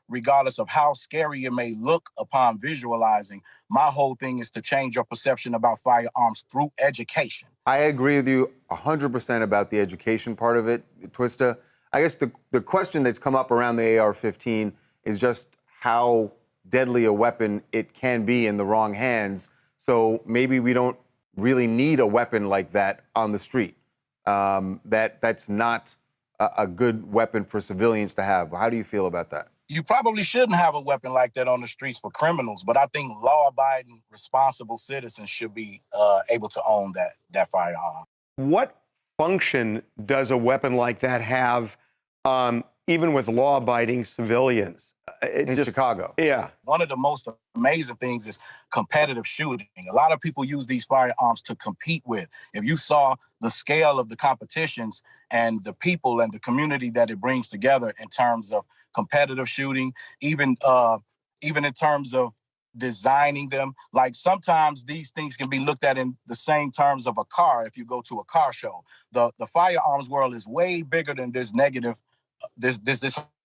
regardless of how scary it may look upon visualizing. My whole thing is to change your perception about firearms through education. I agree with you 100% about the education part of it, Twista. I guess the question that's come up around the AR-15 is just how deadly a weapon it can be in the wrong hands. So maybe we don't really need a weapon like that on the street. That's not a good weapon for civilians to have. How do you feel about that? You probably shouldn't have a weapon like that on the streets for criminals, but I think law-abiding, responsible citizens should be able to own that firearm. What function does a weapon like that have, even with law-abiding civilians? In Chicago. Yeah. One of the most amazing things is competitive shooting. A lot of people use these firearms to compete with. If you saw the scale of the competitions and the people and the community that it brings together in terms of competitive shooting, even in terms of designing them, like sometimes these things can be looked at in the same terms of a car. If you go to a car show, the firearms world is way bigger than this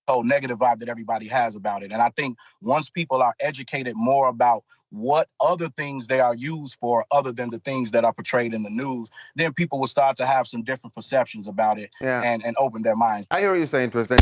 whole negative vibe that everybody has about it. And I think once people are educated more about what other things they are used for other than the things that are portrayed in the news, then people will start to have some different perceptions about it and open their minds. I hear what you're saying, Tristan.